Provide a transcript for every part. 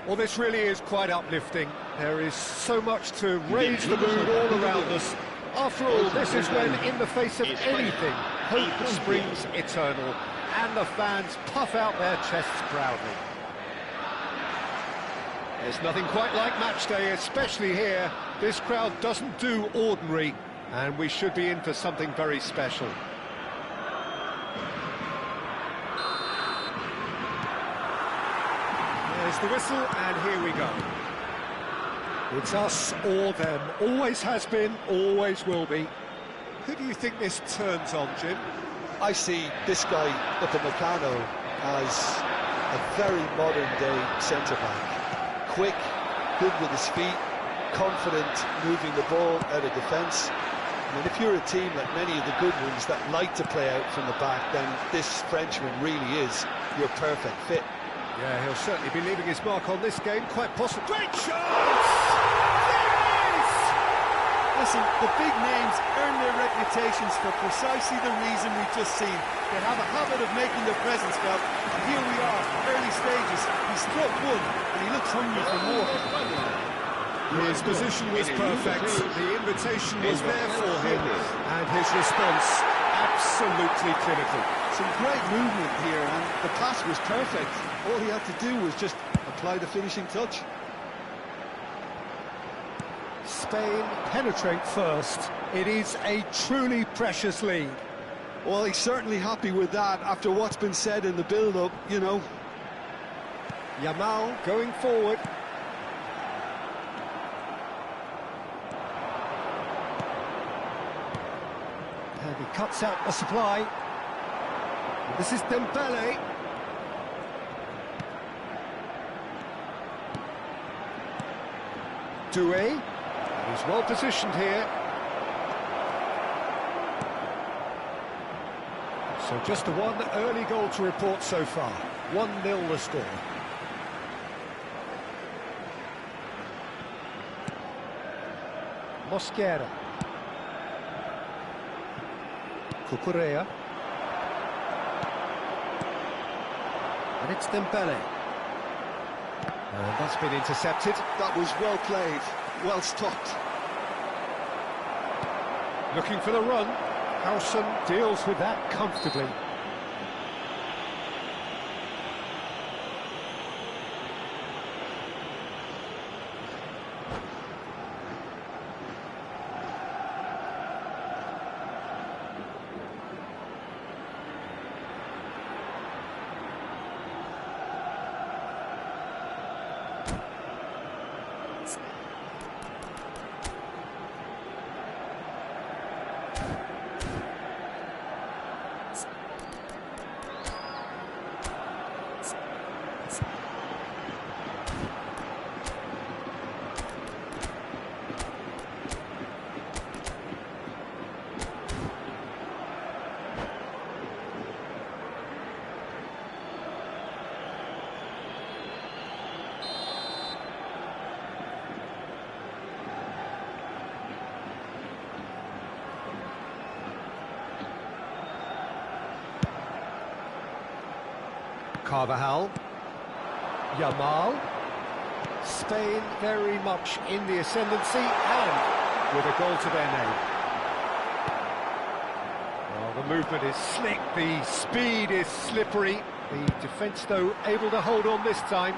Well, this really is quite uplifting. There is so much to raise the mood all around us. After all, this is when, in the face of anything, hope springs eternal, and the fans puff out their chests proudly. There's nothing quite like match day, especially here. This crowd doesn't do ordinary, and we should be in for something very special. There's the whistle, and here we go. It's us or them. Always has been, always will be. Who do you think this turns on, Jim? I see this guy, Upamecano, as a very modern-day centre-back. Quick, good with his feet, confident moving the ball out of defence. I mean, if you're a team like many of the good ones that like to play out from the back, then this Frenchman really is your perfect fit. Yeah, he'll certainly be leaving his mark on this game, quite possibly. Great chance! There it is! Listen, the big names earn their reputations for precisely the reason we've just seen. They have a habit of making their presence felt, and here we are, early stages. He struck one, and he looks hungry for more. His position was perfect, the invitation was there for him, and his response absolutely clinical. Some great movement here, and the pass was perfect. All he had to do was just apply the finishing touch. Spain penetrate first. It is a truly precious lead. Well, he's certainly happy with that after what's been said in the build-up, you know. Yamal going forward. And he cuts out the supply. This is Dembele. Doué. He's well positioned here. So just the one early goal to report so far. 1-0 the score. Mosquera. Cucurella. And it's Dembele. And that's been intercepted. That was well played, well stopped. Looking for the run. Howson deals with that comfortably. Carvajal. Yamal. Spain very much in the ascendancy and with a goal to their name. Well, the movement is slick, the speed is slippery. The defence, though, able to hold on this time.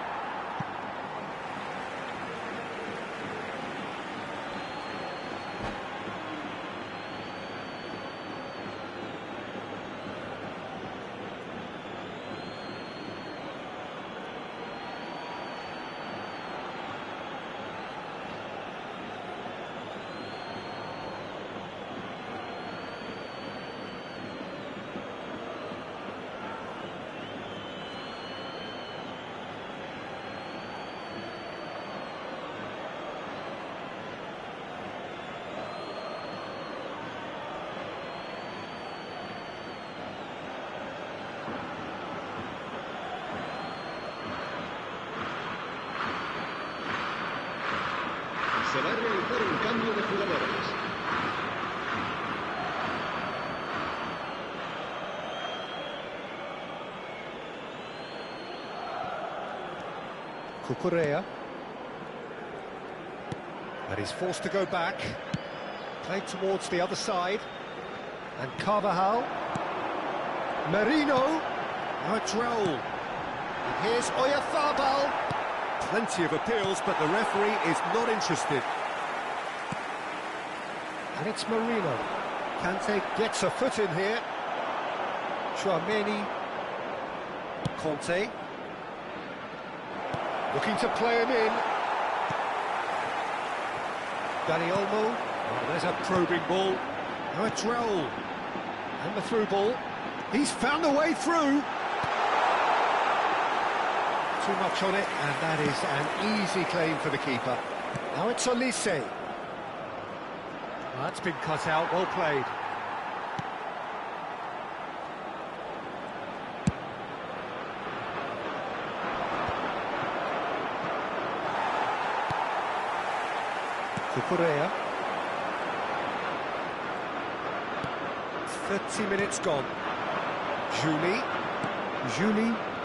Se va a realizar un cambio de jugadores. Cucurella. And he's forced to go back. Played towards the other side. And Carvajal. Merino. Now it's Raul. And here's Oyarzabal. Plenty of appeals, but the referee is not interested. And it's Merino. Kante gets a foot in here. Chouameni. Conte. Looking to play him in. Dani Olmo. Oh, there's a probing ball. Now it's Raul. And the through ball. He's found a way through. Too much on it, and that is an easy claim for the keeper. Now it's Olise. Well, that's been cut out, well played. Cucurella. 30 minutes gone. Juli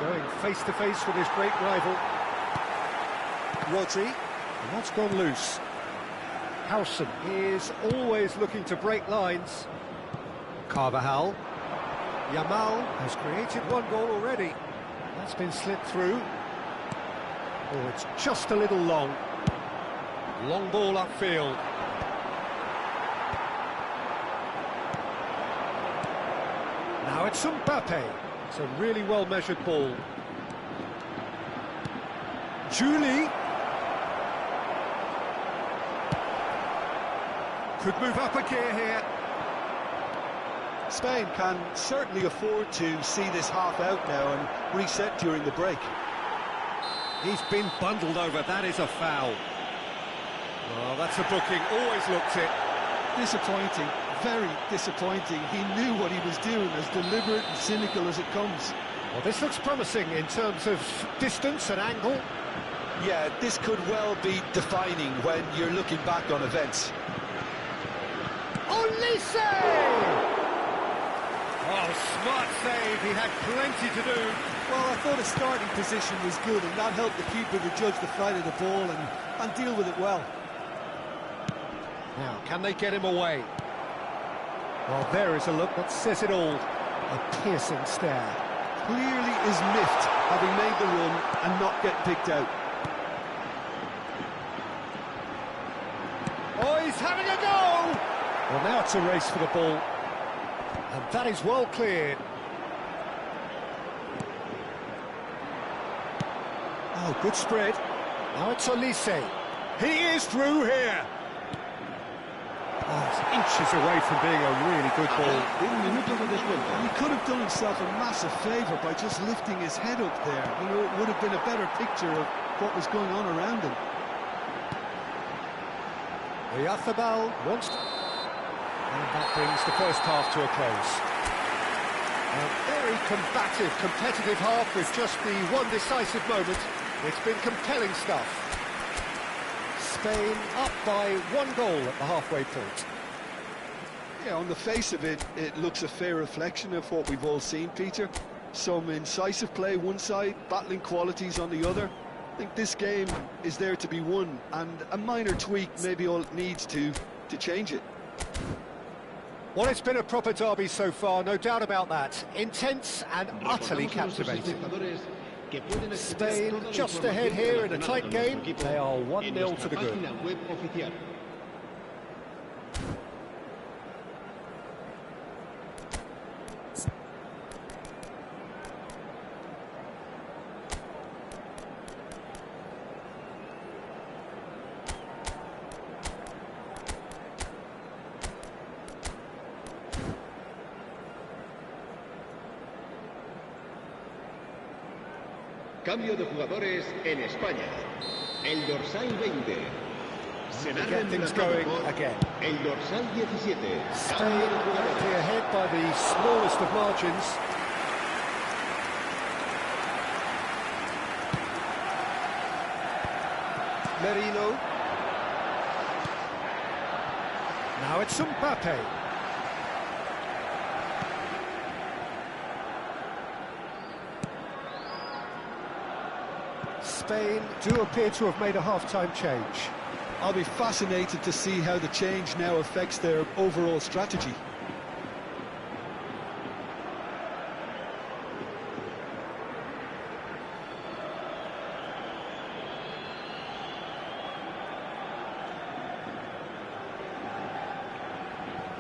going face-to-face with his great rival. Rodri, and that's gone loose. Howson is always looking to break lines. Carvajal. Yamal has created one goal already. That's been slipped through. Oh, it's just a little long. Long ball upfield. Now it's Mbappe. It's a really well-measured ball. Juli. Could move up a gear here. Spain can certainly afford to see this half out now and reset during the break. He's been bundled over, that is a foul. Oh, that's a booking, always looked it. Disappointing, very disappointing. He knew what he was doing, as deliberate and cynical as it comes. Well, this looks promising in terms of distance and angle. Yeah, this could well be defining when you're looking back on events. Olise! Oh, smart save, he had plenty to do. Well, I thought his starting position was good, and that helped the keeper to judge the flight of the ball and deal with it well. Now, can they get him away? Well, there is a look that says it all. A piercing stare. Clearly is miffed, having made the run and not getting picked out. Oh, he's having a go! Well, now it's a race for the ball. And that is well cleared. Oh, good spread. Now it's Olise. He is through here. Oh, it's inches away from being a really good ball. He could have done himself a massive favour by just lifting his head up there. You know, it would have been a better picture of what was going on around him. Oyarzabal wants to... And that brings the first half to a close. A very combative, competitive half with just the one decisive moment. It's been compelling stuff. Spain up by 1 goal at the halfway point. Yeah, on the face of it, it looks a fair reflection of what we've all seen, Peter. Some incisive play one side, battling qualities on the other. I think this game is there to be won, and a minor tweak maybe all it needs to change it. Well, it's been a proper derby so far, no doubt about that. Intense and utterly captivating. Spain just ahead here in a tight game. They are 1-0 to the good. Cambio de jugadores en España. El dorsal 20. Será Get things going again. el dorsal 17. Spain currently ahead by the smallest of margins. Merino. Now it's Mbappe. Spain do appear to have made a half-time change. I'll be fascinated to see how the change now affects their overall strategy.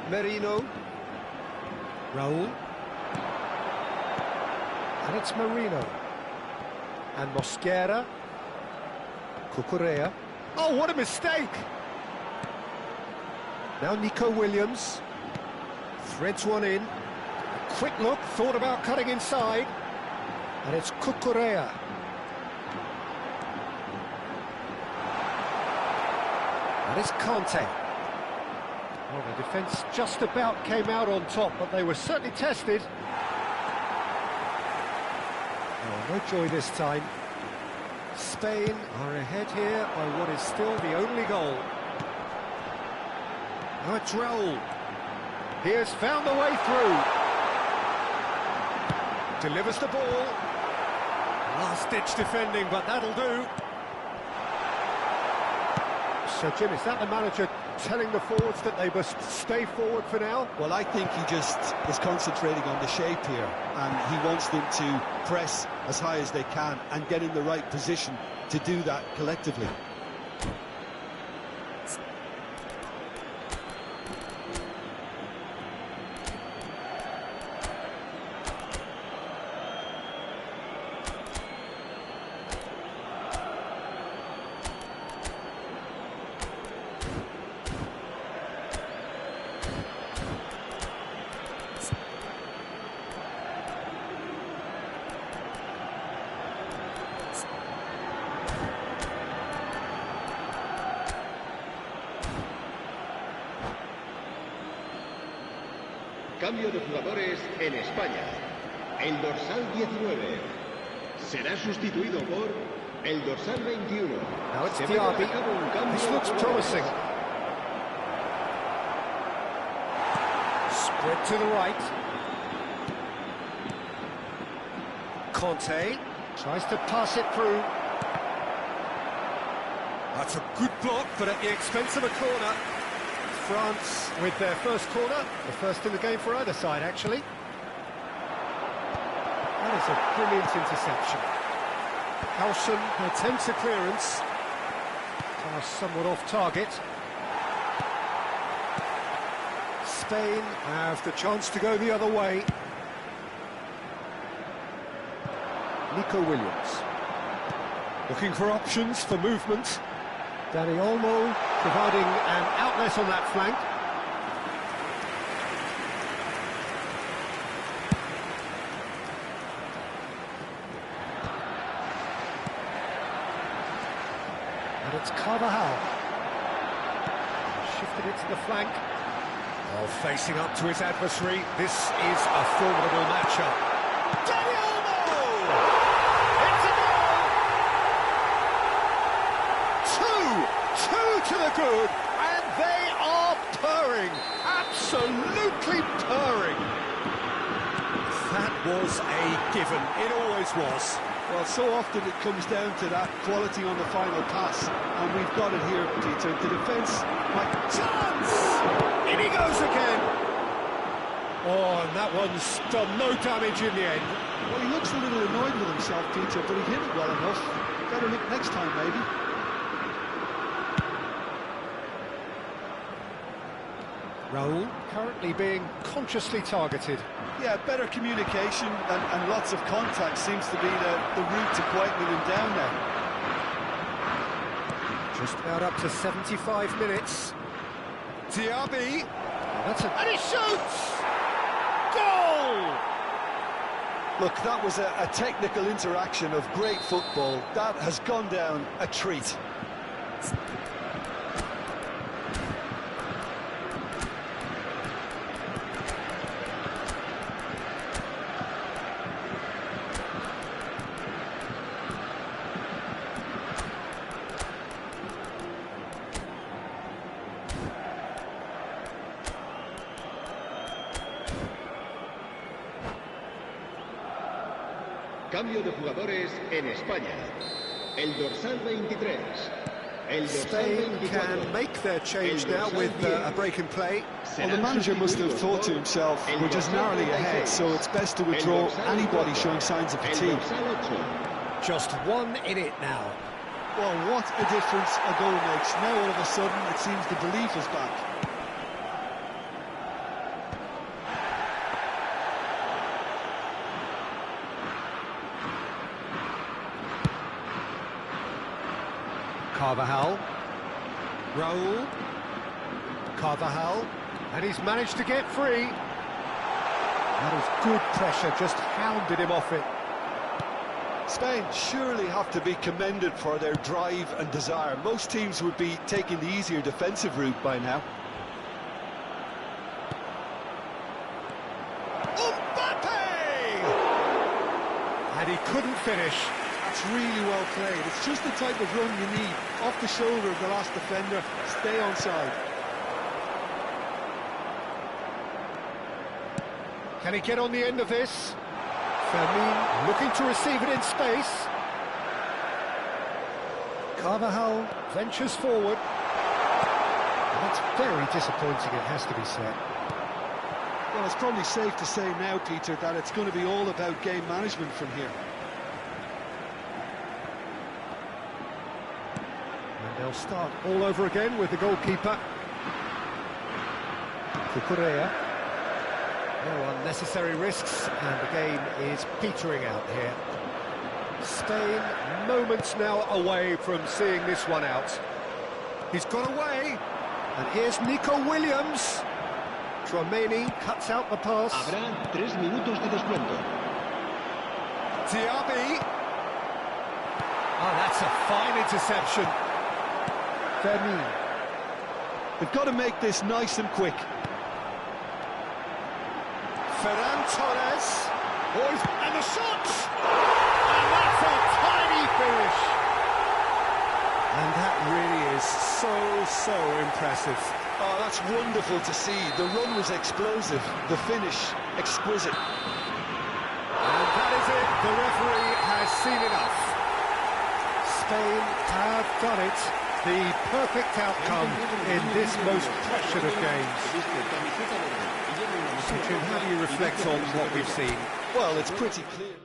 Merino. Raul. And it's Marino. And Mosquera. Cucurella. Oh, what a mistake! Now Nico Williams. Threads one in. A quick look, thought about cutting inside. And it's Cucurella. And it's Conte. Well, the defence just about came out on top, but they were certainly tested. Oh, no joy this time. Spain are ahead here by what is still the only goal. Now it's Raul. He has found the way through. Delivers the ball. Last-ditch defending, but that'll do. So, Jim, is that the manager telling the forwards that they must stay forward for now? Well, I think he just is concentrating on the shape here, and he wants them to press as high as they can and get in the right position to do that collectively. Cambio de jugadores en España. El dorsal 19 será sustituido por el dorsal 21. Now it's Diaby. This looks promising. Spread to the right. Conte tries to pass it through. That's a good block, but at the expense of a corner. France with their first corner, the first in the game for either side, actually. That is a brilliant interception. Howson attempts a clearance. Pass somewhat off target. Spain have the chance to go the other way. Nico Williams. Looking for options for movement. Dani Olmo providing an outlet on that flank. And it's Carvajal. Shifted it to the flank. Oh, facing up to his adversary. This is a formidable matchup. Dani Olmo! To the good, and they are purring, absolutely purring. That was a given, it always was. Well, so often it comes down to that quality on the final pass, and we've got it here, Peter. The defence might... Chance! In he goes again. Oh, and that one's done no damage in the end. Well, he looks a little annoyed with himself, Peter, but he hit it well enough. Better look next time, maybe. Raul currently being consciously targeted. Yeah, better communication and lots of contact seems to be the route to quietening him down now. Just about up to 75 minutes. Diaby. And he shoots! Goal! Look, that was a technical interaction of great football. That has gone down a treat. Cambio de jugadores en España. el dorsal 23. El dorsal Spain 24. can make their change now with a break in play. Well, the manager must have thought to himself, we're just narrowly ahead, so it's best to withdraw anybody showing signs of fatigue. Just 1 in it now. Well, what a difference a goal makes. Now all of a sudden it seems the belief is back. Carvajal. Raul. Carvajal. And he's managed to get free. That was good pressure, just hounded him off it. Spain surely have to be commended for their drive and desire. Most teams would be taking the easier defensive route by now. And he couldn't finish. That's really well played. It's just the type of run you need. Off the shoulder of the last defender, stay onside. Can he get on the end of this? Fermin looking to receive it in space. Carvajal ventures forward. That's very disappointing, it has to be said. Well, it's probably safe to say now, Peter, that it's going to be all about game management from here. And they'll start all over again with the goalkeeper. Cucurella. No unnecessary risks, and the game is petering out here. Spain moments now away from seeing this one out. He's got away, and here's Nico Williams. Tchouaméni cuts out the pass. Habrá 3 minutos de descuento. Diaby. Oh, that's a fine interception. Fermin. They've got to make this nice and quick. Ferran Torres. And the shot! And that's a tiny finish. And that really is so impressive. Oh, that's wonderful to see. The run was explosive, the finish exquisite. And that is it. The referee has seen enough. Spain have done it. The perfect outcome in this most pressured of games. How do you reflect on what we've seen? Well, it's pretty clear.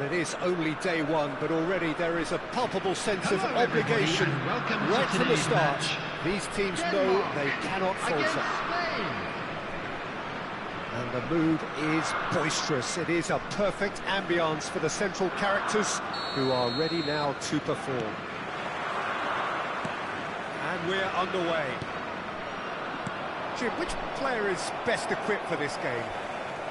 Well, it is only day one, but already there is a palpable sense of obligation right from the start. These teams know they cannot falter. And the mood is boisterous. It is a perfect ambience for the central characters who are ready now to perform. And we're underway. Jim, which player is best equipped for this game?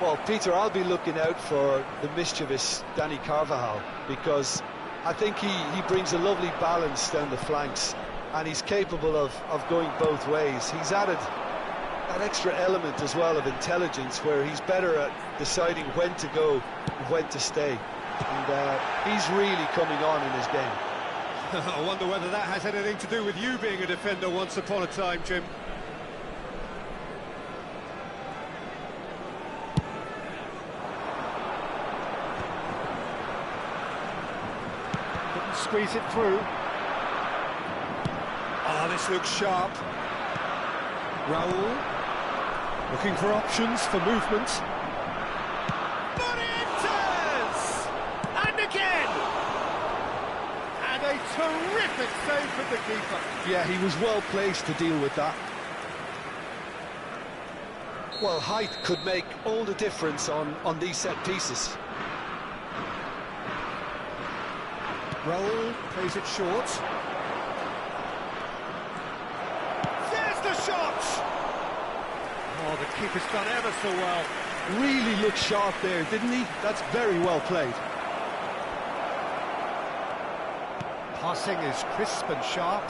Well, Peter, I'll be looking out for the mischievous Danny Carvajal, because I think he brings a lovely balance down the flanks, and he's capable of going both ways. He's added that extra element as well of intelligence, where he's better at deciding when to go and when to stay. And he's really coming on in his game. I wonder whether that has anything to do with you being a defender once upon a time, Jim. Couldn't squeeze it through. Ah, this looks sharp. Raul looking for options for movement. But it enters! And again! And a terrific save from the keeper. Yeah, he was well placed to deal with that. Well, height could make all the difference on these set pieces. Raul plays it short. There's the shot! Oh, the keeper's done ever so well. Really looked sharp there, didn't he? That's very well played. Passing is crisp and sharp.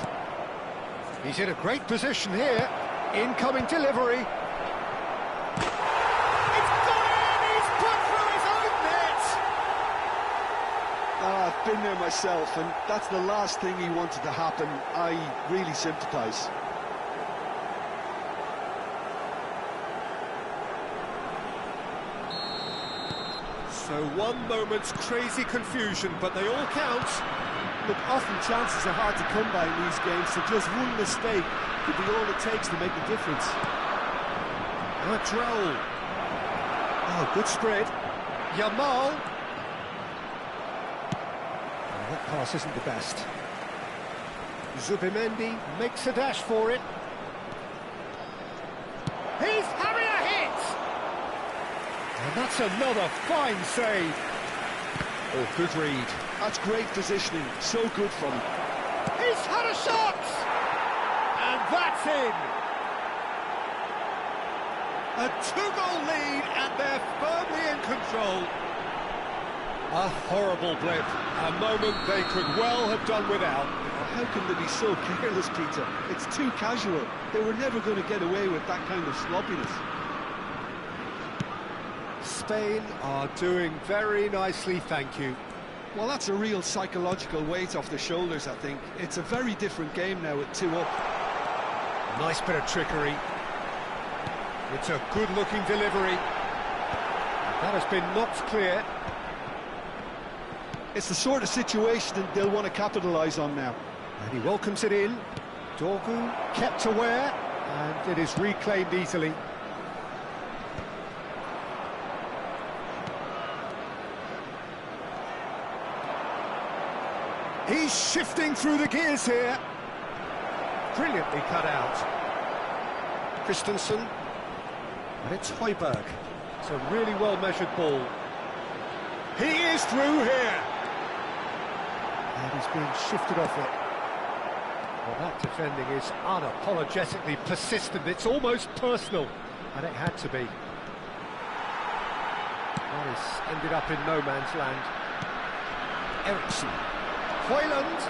He's in a great position here. Incoming delivery. It's gone in! He's put through his own net! I've been there myself, and that's the last thing he wanted to happen. I really sympathise. So one moment's crazy confusion, but they all count. Look, often chances are hard to come by in these games, so just one mistake could be all it takes to make a difference. Raul. Oh, good spread. Yamal. Oh, that pass isn't the best. Zubimendi makes a dash for it. He's having a hit! And that's another fine save. Oh, good read. That's great positioning, so good from him. He's had a shot! And that's in! A two-goal lead, and they're firmly in control. A horrible blip, a moment they could well have done without. How can they be so careless, Peter? It's too casual. They were never going to get away with that kind of sloppiness. Spain are doing very nicely, thank you. Well, that's a real psychological weight off the shoulders, I think. It's a very different game now with 2 up. Nice bit of trickery. It's a good-looking delivery. That has been knocked clear. It's the sort of situation they'll want to capitalise on now. And he welcomes it in. Dorgu kept aware, and it is reclaimed easily. He's shifting through the gears here. Brilliantly cut out. Christensen. And it's Højbjerg. It's a really well-measured ball. He is through here. And he's being shifted off it. Well, that defending is unapologetically persistent. It's almost personal. And it had to be. That has ended up in no man's land. Eriksson. Højlund.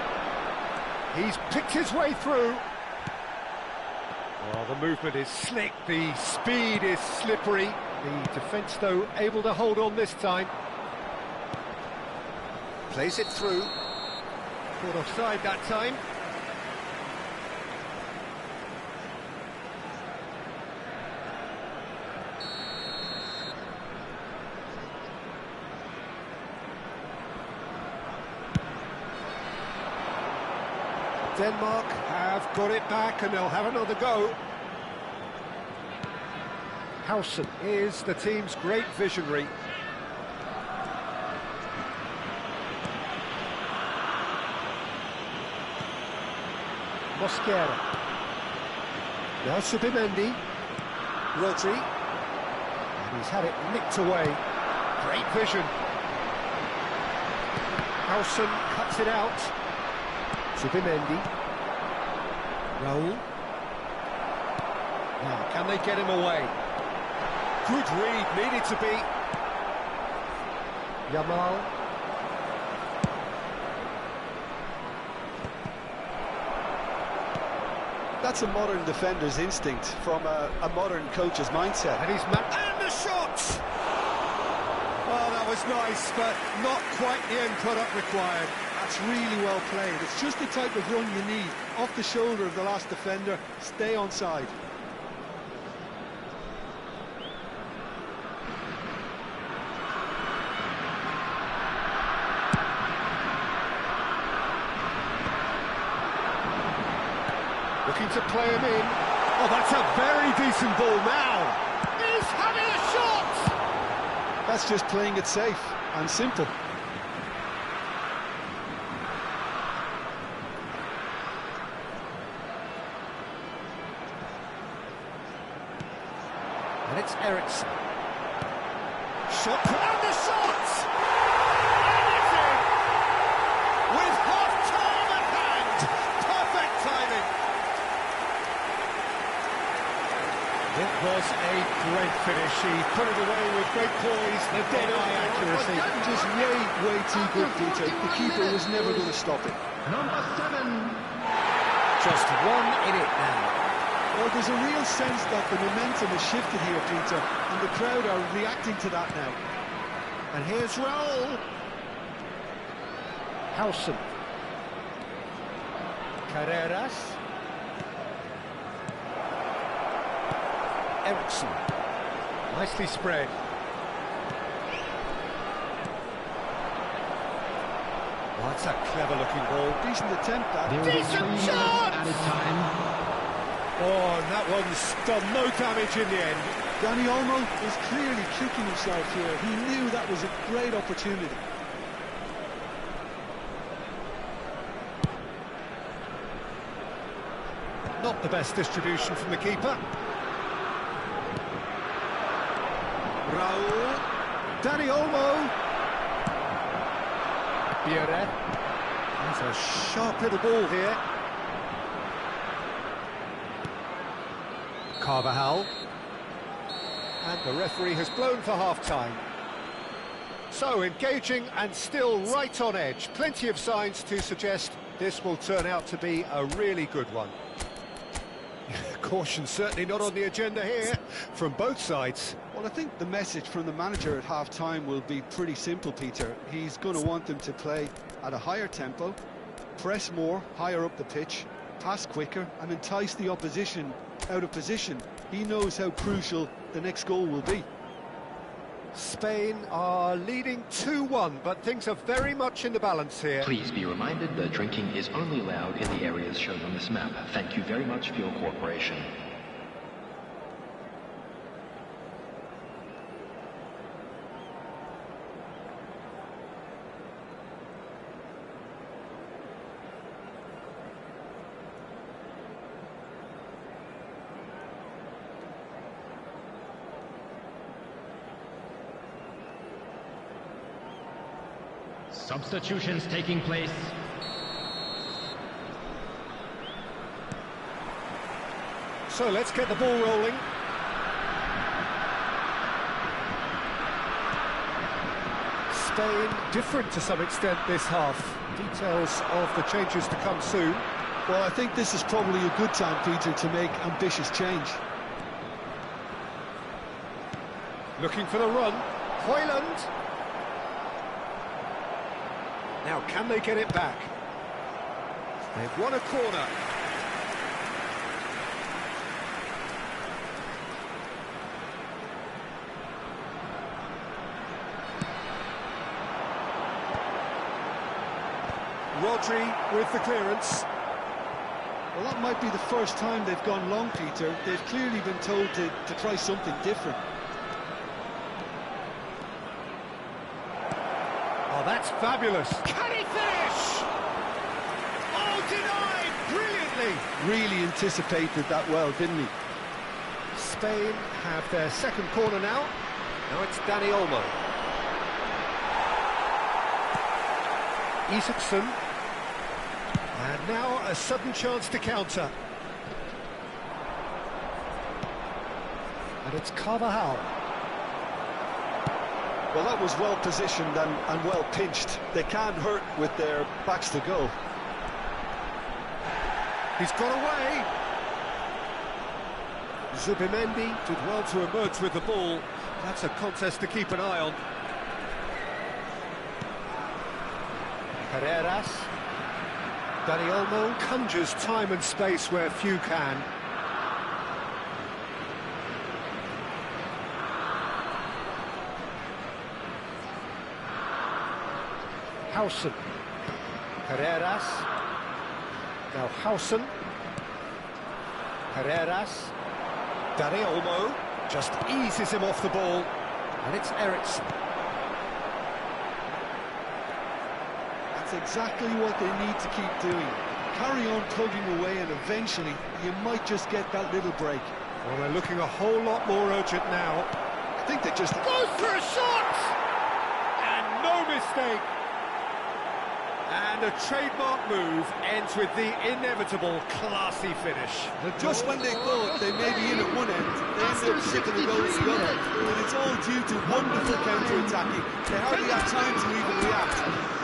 He's picked his way through. Well, the movement is slick, the speed is slippery. The defence, though, able to hold on this time. Plays it through. Caught offside that time. Denmark have got it back and they'll have another go. Howson is the team's great visionary. Mosquera. Now Subimendi. Rodri. And he's had it nicked away. Great vision. Howson cuts it out. Subimendi. Raul. Now, can they get him away? Good read, needed to be. Yamal. That's a modern defender's instinct from a modern coach's mindset. And he's and the shot! Oh, that was nice, but not quite the end product required. That's really well played. It's just the type of run you need. Off the shoulder of the last defender, stay onside. Looking to play him in. Oh, that's a very decent ball now. He's having a shot! That's just playing it safe and simple. And it's Ericsson. Shot, and the shot! And it's in! With half-time at hand! Perfect timing! It was a great finish. He put it away with great poise, the dead-eye accuracy. Just way too good, Peter. The keeper was never going to stop it. Number 7. Just one in it now. Well, there's a real sense that the momentum has shifted here, Peter, and the crowd are reacting to that now. And here's Raul. Howson. Carreras. Ericsson. Nicely spread. Oh, that's a clever-looking ball. Decent attempt, that. Decent shot! Added time. Oh, and that one's done no damage in the end. Dani Olmo is clearly kicking himself here. He knew that was a great opportunity. Not the best distribution from the keeper. Raul. Dani Olmo. Biarret. That's a sharp little ball here. Carvajal. And the referee has blown for half-time. So, engaging and still right on edge. Plenty of signs to suggest this will turn out to be a really good one. Caution certainly not on the agenda here from both sides. Well, I think the message from the manager at half-time will be pretty simple, Peter. He's going to want them to play at a higher tempo, press more, higher up the pitch, pass quicker, and entice the opposition out of position. He knows how crucial the next goal will be. Spain are leading 2-1, but things are very much in the balance here. Please be reminded that drinking is only allowed in the areas shown on this map. Thank you very much for your cooperation. Substitutions taking place. So let's get the ball rolling. Spain different to some extent this half. Details of the changes to come soon. Well, I think this is probably a good time, Peter, to make ambitious change. Looking for the run. Hoyland. Now, can they get it back? They've won a corner. Rodri with the clearance. Well, that might be the first time they've gone long, Peter. They've clearly been told to try something different. Oh, that's fabulous. Can he finish? Oh, denied brilliantly. brilliantly. Really anticipated that well, didn't he? Spain have their second corner now. Now it's Dani Olmo. Isaacson. And now a sudden chance to counter. And it's Carvajal. Well, that was well positioned and well pinched. They can't hurt with their backs to goal. He's got away. Zubimendi did well to emerge with the ball. That's a contest to keep an eye on. Carreras. Dani Olmo conjures time and space where few can. Howson. Carreras. Now Howson. Carreras. Dani Olmo just eases him off the ball. And it's Eriksson. That's exactly what they need to keep doing. Carry on plugging away and eventually you might just get that little break. Well, they're looking a whole lot more urgent now. I think they just... Goes for a shot! And no mistake. And a trademark move ends with the inevitable classy finish. Just when they thought they may be in at one end, they end up shipping the goal at the other. And it's all due to wonderful counter-attacking. They hardly have time to even react.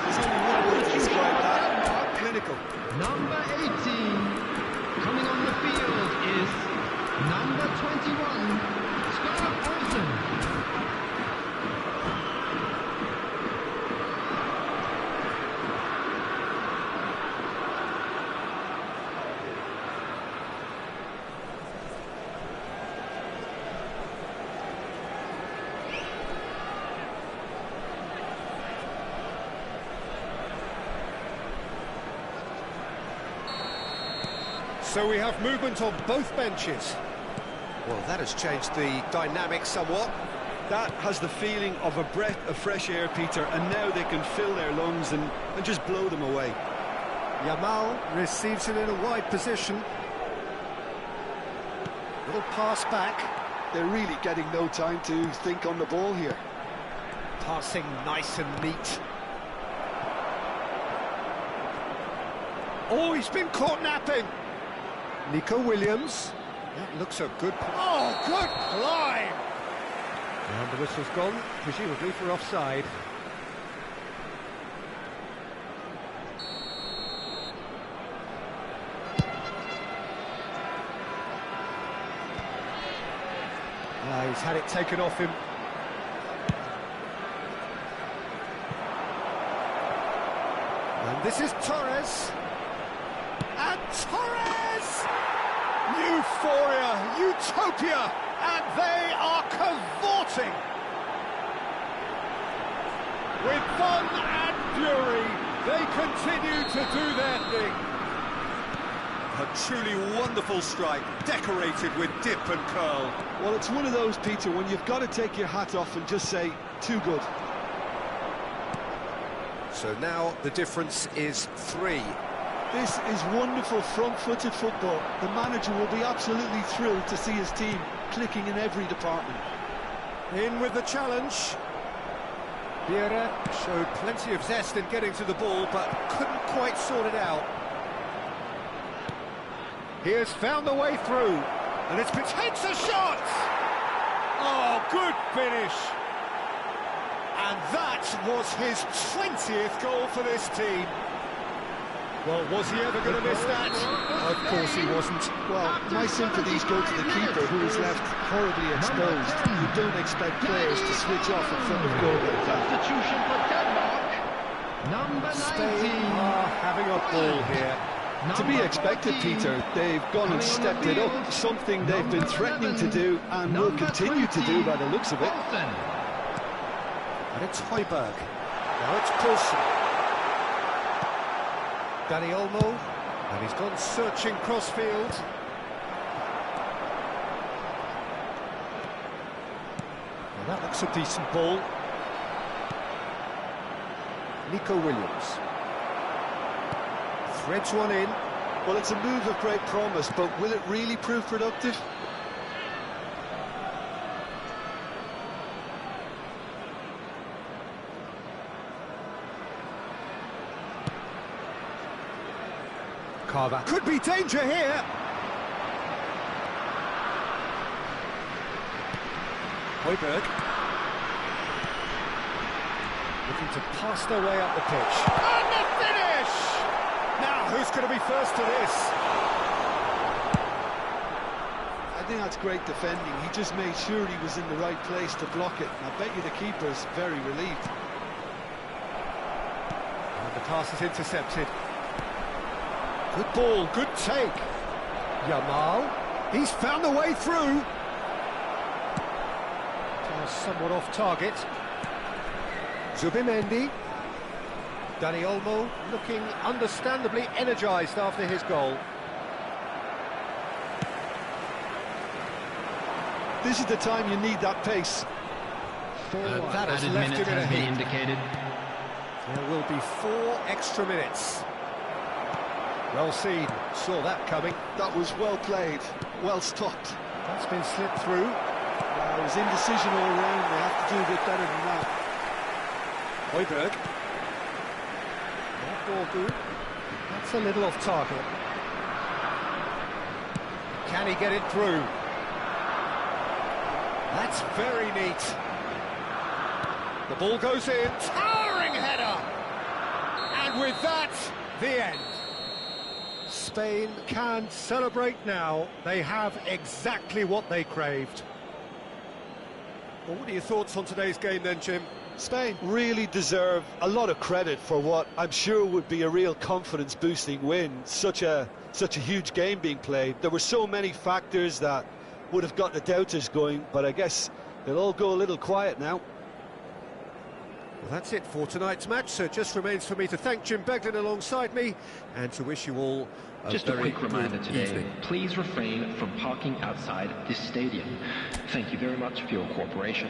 There's only one word to describe that: clinical. Number 18, coming on the field is number 21, Scott Olsen. So we have movement on both benches. Well, that has changed the dynamic somewhat. That has the feeling of a breath of fresh air, Peter, and now they can fill their lungs and just blow them away. Yamal receives it in a wide position. Little pass back. They're really getting no time to think on the ball here. Passing nice and neat. Oh, he's been caught napping. Nico Williams. That looks a good... Oh, good climb! And the whistle's gone, presumably for offside. He's had it taken off him. And this is Torres. And Torres! Euphoria, utopia, and they are cavorting. With fun and fury, they continue to do their thing. A truly wonderful strike, decorated with dip and curl. Well, it's one of those, Peter, when you've got to take your hat off and just say, too good. So now the difference is 3. This is wonderful front-footed football. The manager will be absolutely thrilled to see his team clicking in every department. In with the challenge. Vieira showed plenty of zest in getting to the ball, but couldn't quite sort it out. He has found the way through, and it's takes a shot! Oh, good finish! And that was his 20th goal for this team. Well, was he ever going to miss that? Of course he wasn't. Well, my sympathies go to the keeper, who is left horribly exposed. You don't expect players to switch off in front of goal like that. Substitution for Denmark, number 19. Spain are having a ball here. To be expected, Peter. They've gone and stepped it up, something they've been threatening to do and will continue to do by the looks of it. And it's Højbjerg. Now it's Poulsen. Dani Olmo, and he's gone searching crossfield. Well, that looks a decent ball. Nico Williams. Threads one in. Well, it's a move of great promise, but will it really prove productive? Carver. Could be danger here. Højbjerg. Looking to pass their way up the pitch. And the finish! Now, who's going to be first to this? I think that's great defending. He just made sure he was in the right place to block it. I bet you the keeper's very relieved. And the pass is intercepted. Good ball, good take. Yamal, he's found the way through. Pass somewhat off target. Zubimendi. Dani Olmo looking understandably energised after his goal. This is the time you need that pace. Four That has added left minutes him in a has been heap. indicated. There will be 4 extra minutes. Well seen, saw that coming. That was well played, well stopped. That's been slipped through. It was indecision all round. They have to do a bit better than that. Højbjerg. That ball good. That's a little off target. Can he get it through? That's very neat. The ball goes in. Towering header! And with that, the end. Spain can celebrate now. They have exactly what they craved. Well, what are your thoughts on today's game then, Jim? Spain really deserve a lot of credit for what I'm sure would be a real confidence-boosting win. Such a huge game being played. There were so many factors that would have got the doubters going, but I guess they'll all go a little quiet now. Well, that's it for tonight's match, so it just remains for me to thank Jim Beglin alongside me and to wish you all Just a very quick reminder good today, evening. please refrain from parking outside this stadium. Thank you very much for your cooperation.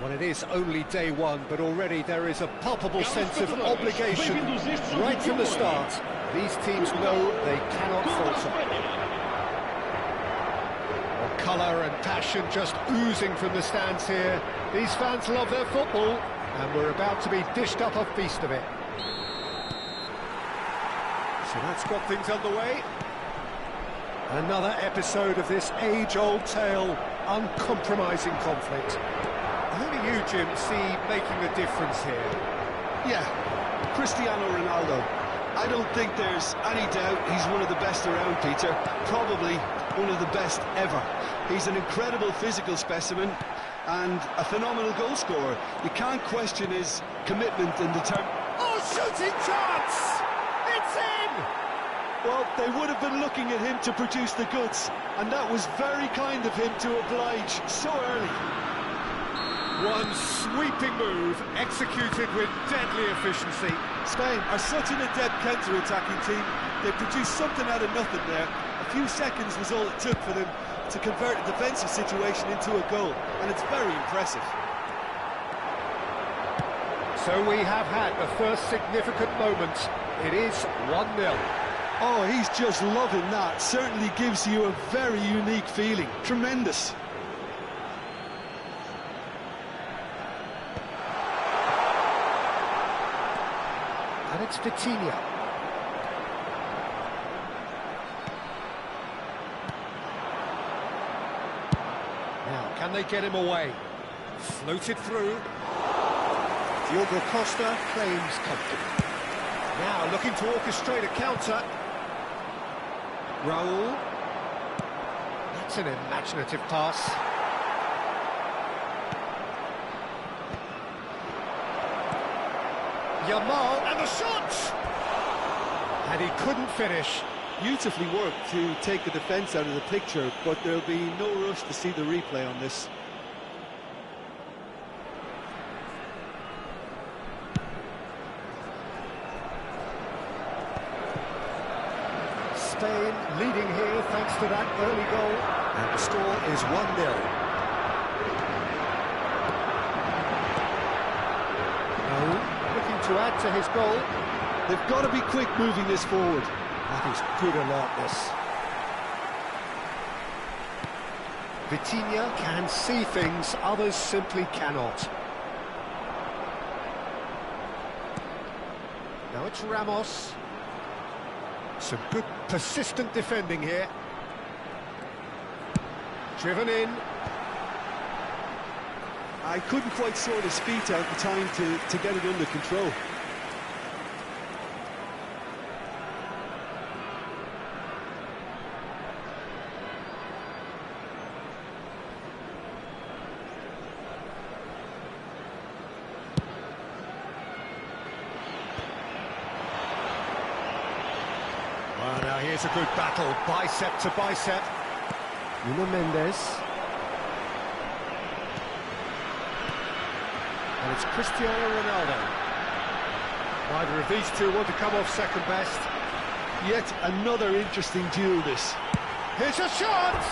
Well, it is only day one, but already there is a palpable sense of obligation right from the start. These teams know they cannot falter. Well, colour and passion just oozing from the stands here. These fans love their football, and we're about to be dished up a feast of it. So that's got things underway. Another episode of this age-old tale, uncompromising conflict. Who do you, Jim, see making a difference here? Yeah, Cristiano Ronaldo. I don't think there's any doubt he's one of the best around, Peter. Probably one of the best ever. He's an incredible physical specimen and a phenomenal goal scorer. You can't question his commitment and determination. Oh, shooting chance! It's in! Well, they would have been looking at him to produce the goods, and that was very kind of him to oblige so early. One sweeping move, executed with deadly efficiency. Spain are such an adept counter-attacking team. They produced something out of nothing there. A few seconds was all it took for them to convert a defensive situation into a goal, and it's very impressive. So we have had the first significant moment. It is 1-0. Oh, he's just loving that. Certainly gives you a very unique feeling. Tremendous. And it's Vitinha. Now, can they get him away? Floated through. Diogo Costa claims comfort. Now looking to orchestrate a counter. Raul. That's an imaginative pass. Yamal, and the shot! And he couldn't finish. Beautifully worked to take the defence out of the picture, but there'll be no rush to see the replay on this. Spain leading here thanks to that early goal. And the score is 1-0. To add to his goal. They've got to be quick moving this forward. That is good alertness. Vitinha can see things others simply cannot. Now it's Ramos. Some good persistent defending here. Driven in. I couldn't quite sort his feet out in time to get it under control. Well, now here's a good battle, bicep to bicep. Nuno Mendes. And it's Cristiano Ronaldo. Neither of these two want to come off second best. Yet another interesting duel, this. Here's a shot!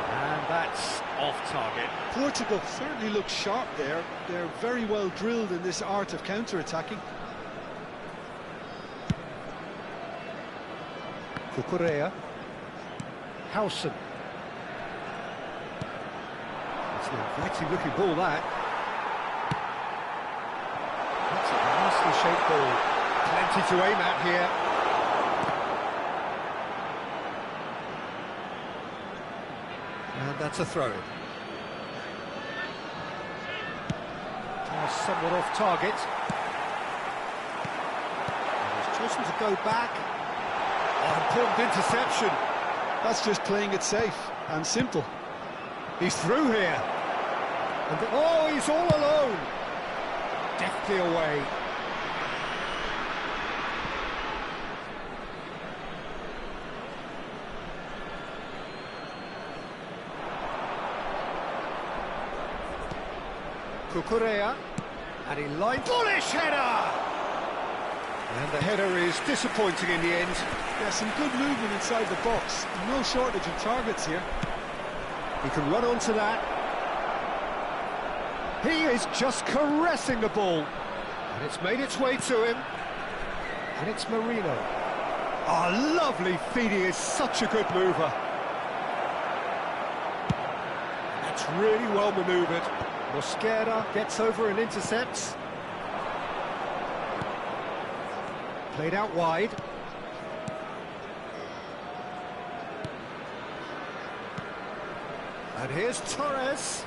And that's off target. Portugal certainly looks sharp there. They're very well drilled in this art of counter-attacking. Cucurella. Howson. It's an inviting looking ball, that. That's a nicely shaped ball. Plenty to aim at here. And that's a throw-in. Somewhat off target. And he's chosen to go back. Oh, important interception. That's just playing it safe and simple. He's through here. And oh, he's all alone. Deftly away. Cucurella, and he lined bullish header! And the header is disappointing in the end. Yeah, some good movement inside the box. No shortage of targets here. He can run onto that. He is just caressing the ball. And it's made its way to him. And it's Marino. Oh, lovely feed. He is such a good mover. That's really well manoeuvred. Mosquera gets over and intercepts. Played out wide. And here's Torres.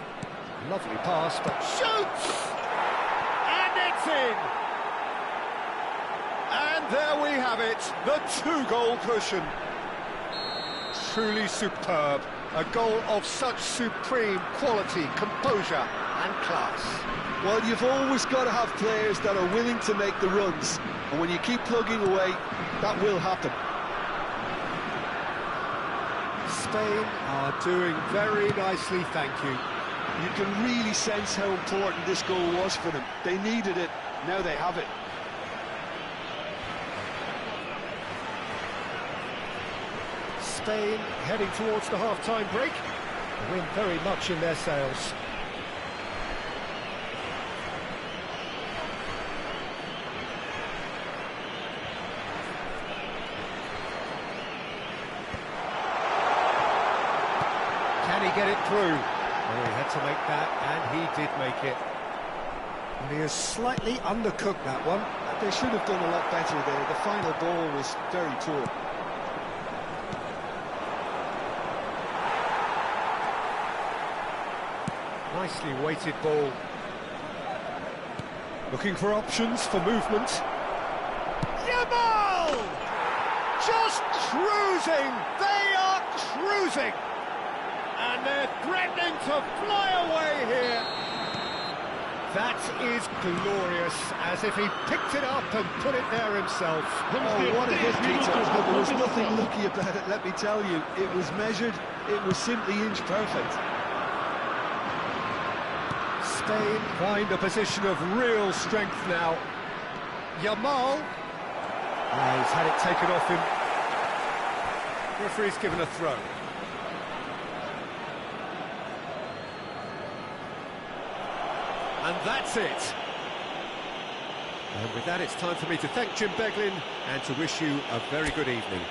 Lovely pass, but shoots! And it's in! And there we have it, the two-goal cushion. Truly superb. A goal of such supreme quality, composure and class. Well, you've always got to have players that are willing to make the runs. And when you keep plugging away, that will happen. Spain are doing very nicely, thank you. You can really sense how important this goal was for them. They needed it, now they have it. Spain heading towards the half-time break. The wind very much in their sails. Can he get it through? Oh, he had to make that, and he did make it. And he has slightly undercooked that one. They should have done a lot better there. The final ball was very poor. Nicely weighted ball. Looking for options for movement. Yamal! Just cruising! They are cruising! And they're threatening to fly away here. That is glorious, as if he picked it up and put it there himself. Oh, what a hit, Peter. There was nothing lucky about it, let me tell you. It was measured, it was simply inch perfect. Spain find a position of real strength now. Yamal. He's had it taken off him. Referee's given a throw. And that's it. And with that, it's time for me to thank Jim Beglin and to wish you a very good evening.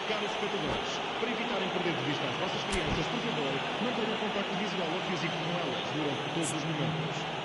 Caros espectadores, para evitarem perder de vista as vossas crianças, por favor, mantenham contacto visual ou físico com elas durante todos os momentos.